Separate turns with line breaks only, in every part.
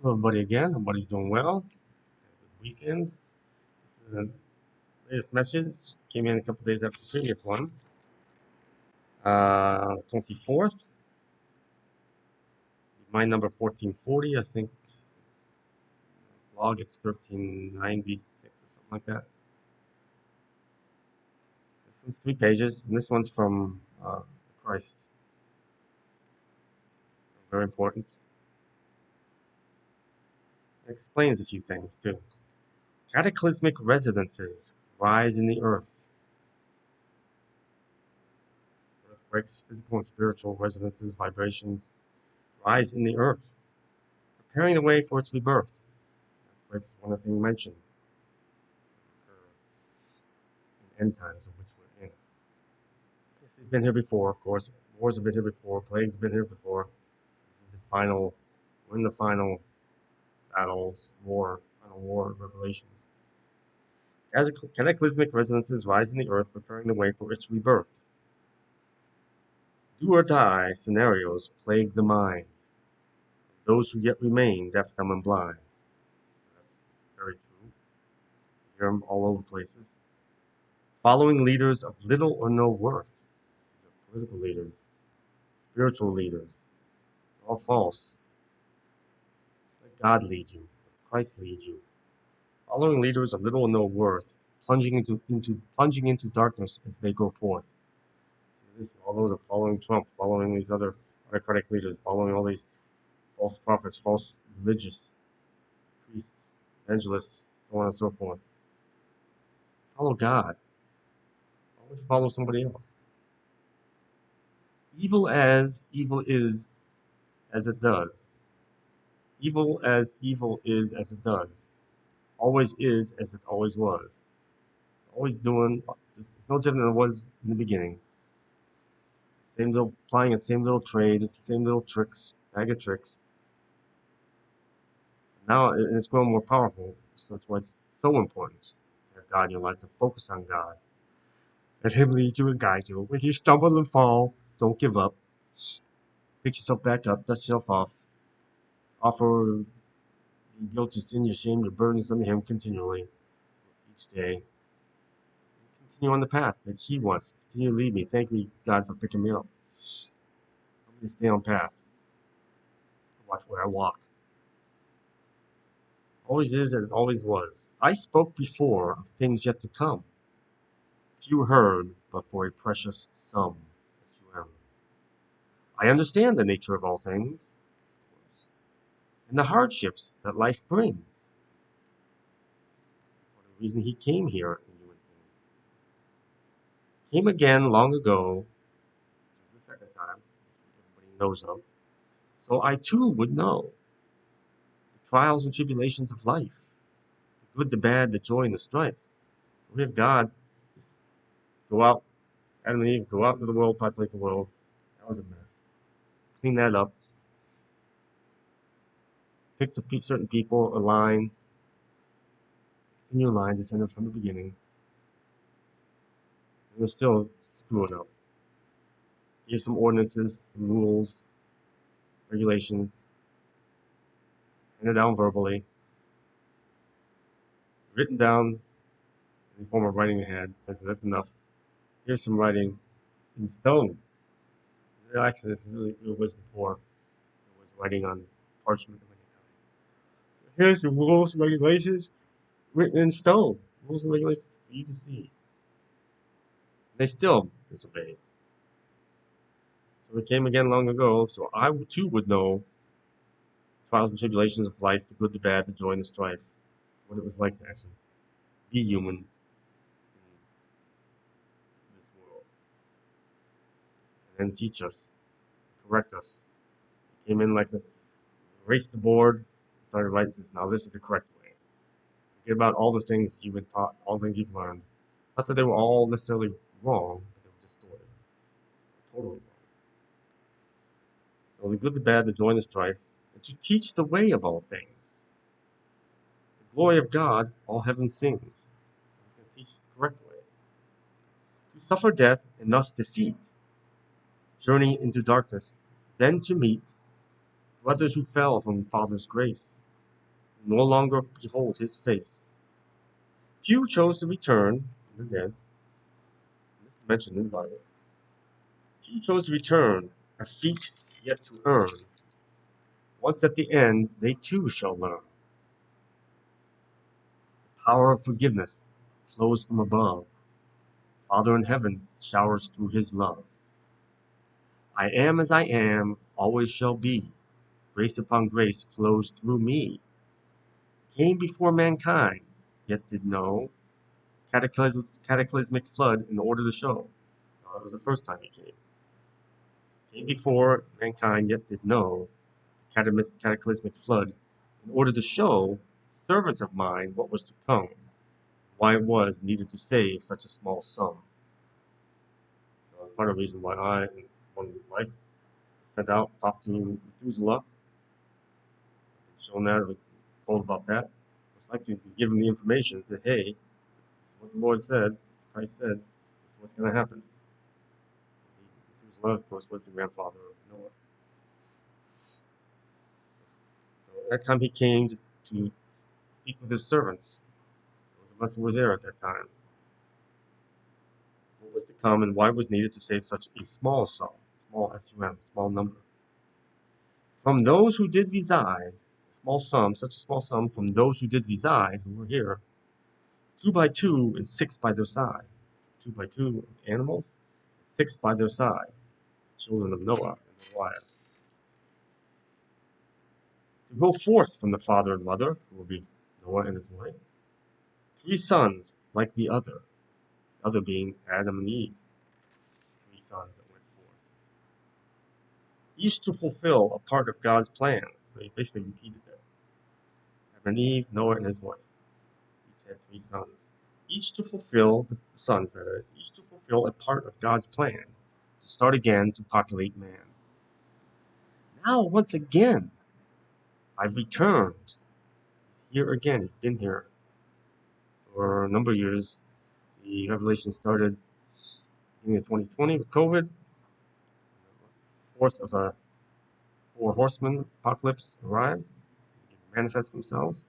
Hello, everybody again. Everybody's doing well. Good weekend. This is the latest message. Came in a couple days after the previous one. 24th. My number 1440. I think log it's 1396 or something like that. This one's 3 pages, and this one's from Christ. Very important. It explains a few things too. Cataclysmic residences rise in the earth. Earthquakes, physical and spiritual resonances, vibrations rise in the earth, preparing the way for its rebirth. That's one of the things mentioned in end times, of which we're in. This has been here before, of course. Wars have been here before. Plagues have been here before. This is the final. We're in the final battles, final war, revelations. As cataclysmic resonances rise in the earth, preparing the way for its rebirth. Do or die scenarios plague the mind. Those who yet remain deaf, dumb, and blind. That's very true. You hear them all over places. Following leaders of little or no worth. These are political leaders, spiritual leaders. They're all false. Let God lead you. Let Christ lead you. Following leaders of little or no worth, plunging into darkness as they go forth. See this? All those are following Trump, following these other autocratic leaders, following all these false prophets, false religious priests, evangelists, so on and so forth. Follow God. Why would you follow somebody else? Evil is as it does. Evil is as it does. Always is as it always was. It's always doing, it's no different than it was in the beginning. Same little, applying the same little trade, it's the same little tricks, bag of tricks. Now it's grown more powerful, so that's why it's so important to have God in your life, to focus on God. Let Him lead you and guide you. When you stumble and fall, don't give up. Pick yourself back up, dust yourself off. Offer your guilt, your sin, your shame, your burdens unto Him continually, each day. Continue on the path that He wants. Continue to lead me. Thank me, God, for picking me up. I'm going to stay on path. Watch where I walk. Always is and always was. I spoke before of things yet to come. Few heard, but for a precious sum. S-U-M. I understand the nature of all things, and the hardships that life brings. For the reason He came here in human form. Came again long ago, which was the second time, which everybody knows of, so I too would know the trials and tribulations of life, the good, the bad, the joy, and the strife. So we have God just go out, Adam and Eve, go out into the world, populate the world. That was a mess. Clean that up. Pick certain people, align, continue align, descended from the beginning. And we're still screwing up. Here's some ordinances, some rules, regulations, handed down verbally, written down in the form of writing ahead. That's enough. Here's some writing in stone. Actually, this really it was before. It was writing on parchment of any kind. Here's the rules and regulations written in stone. Rules and regulations for you to see. They still disobeyed. So it came again long ago, so I too would know trials and tribulations of life, the good, the bad, the joy, and the strife. What it was like to actually be human in this world. And then teach us, correct us. He came in like the erased the board, started writing this. Now this is the correct way. Forget about all the things you've been taught, all the things you've learned. Not that they were all necessarily wrong, but they were distorted. Totally wrong. So the good, the bad, the joy, and the strife, and to teach the way of all things. The glory of God, all heaven sings. So he's going to teach us the correct way. To suffer death and thus defeat, journey into darkness, then to meet brothers who fell from Father's grace. no longer behold his face. Few chose to return from the dead. This is mentioned in the Bible. Few chose to return, a feat yet to earn. Once at the end, they too shall learn. The power of forgiveness flows from above. Father in heaven showers through his love. I am as I am, always shall be. Grace upon grace flows through me. Came before mankind, yet did know. Cataclysmic flood in order to show. It was the first time he came. Came before mankind, yet did know. Cataclysmic flood in order to show servants of mine what was to come, why it was needed to save such a small sum. So that's part of the reason why I, in one life, sent out, talked to Methuselah, shown that, told about that. It's like to give him the information and say, hey, this is what the Lord said, Christ said, this is what's going to happen. Methuselah, of course, was the grandfather of Noah. So at that time he came to speak with his servants. Those of us who were there at that time. What was to come and why it was needed to save such a small sum, small S-U-M, small number. From those who did reside, a small sum, such a small sum from those who did reside, who were here, 2 by 2 and 6 by their side. So 2 by 2 animals, 6 by their side, children of Noah and their wives. To go forth from the father and mother, who will be Noah and his wife, 3 sons like the other being Adam and Eve, 3 sons that went forth. Each to fulfill a part of God's plans. So he basically repeated that. Adam and Eve, Noah and his wife. Each had 3 sons. Each to fulfill, the sons that is, each to fulfill a part of God's plan, to start again to populate man. Now, once again, I've returned. He's here again. He's been here for a number of years. The revelation started in 2020 with COVID. Fourth of the 4 horsemen apocalypse arrived, manifest themselves.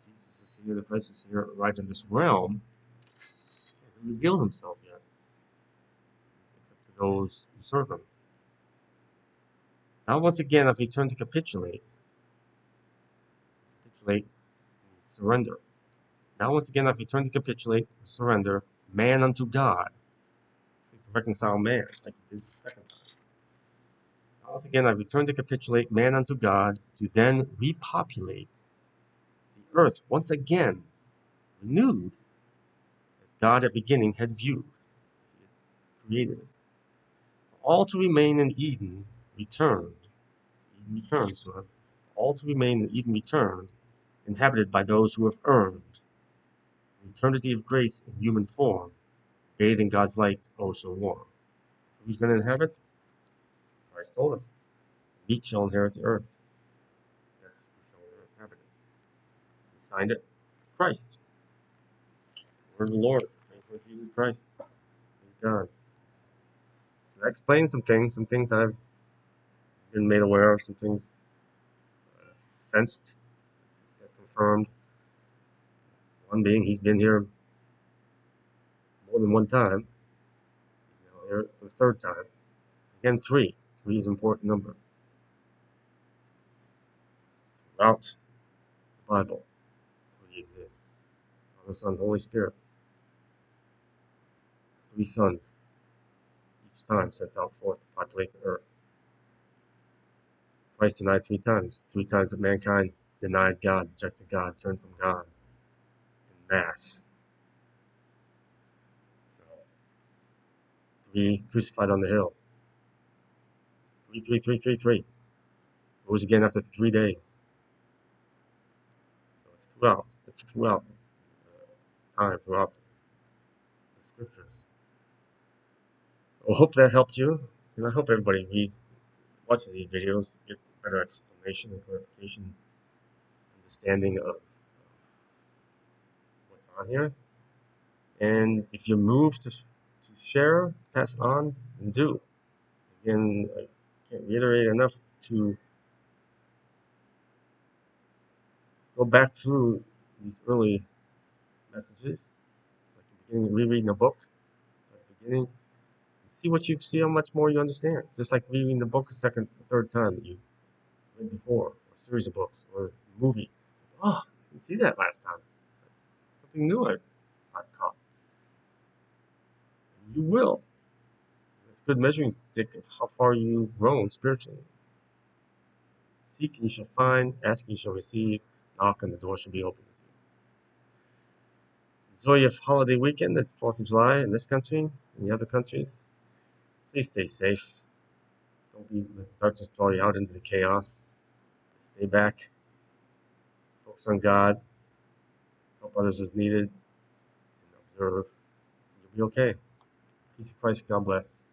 Jesus is here, the Christ is here, arrived in this realm, hasn't revealed himself yet, except to those who serve him. Now, once again, I've returned to capitulate, and surrender. Now, once again, I've returned to capitulate, and surrender, man unto God, to reconcile man, like he did the second time. Now, once again, I've returned to capitulate, man unto God, to then repopulate the earth once again, renewed, as God at beginning had viewed, as he had created it. All to remain in Eden returned. Eden returns to us. All to remain in Eden returned, inhabited by those who have earned an eternity of grace in human form, bathed in God's light, oh so warm. Who's going to inhabit? Christ told us. The meek shall inherit the earth. That's who shall inhabit it. He signed it. Christ. Word of the Lord. Thank you, Jesus Christ. He's God. So that explains some things I've been made aware of, some things sensed, confirmed. One being, he's been here more than one time. He's now here for the 3rd time. Again, 3. 3 is an important number. Throughout the Bible, he exists. Father, Son, Holy Spirit. 3 sons, each time sent out forth to populate the earth. Christ denied 3 times. 3 times that mankind denied God, rejected God, turned from God in mass. So, 3 crucified on the hill. 3. Rose again after 3 days. So it's throughout. It's throughout time, throughout the scriptures. I hope that helped you, and I hope everybody watches these videos, gets a better explanation and clarification, understanding of what's on here. And if you're moved to share, pass it on, then do. Again, I can't reiterate enough to Go back through these early messages, like the beginning, rereading a book. It's like the beginning, and see what you see, how much more you understand. It's just like reading the book a second, a third time that you read before, or a series of books, or a movie. It's like, oh, I didn't see that last time. Something new I caught. And you will. It's a good measuring stick of how far you've grown spiritually. Seek and you shall find, ask and you shall receive, knock and the door shall be opened. Enjoy your holiday weekend, the 4th of July in this country, in the other countries. Please stay safe. Don't let darkness draw you out into the chaos. Stay back. Focus on God. Help others as needed. And observe. You'll be okay. Peace of Christ. God bless.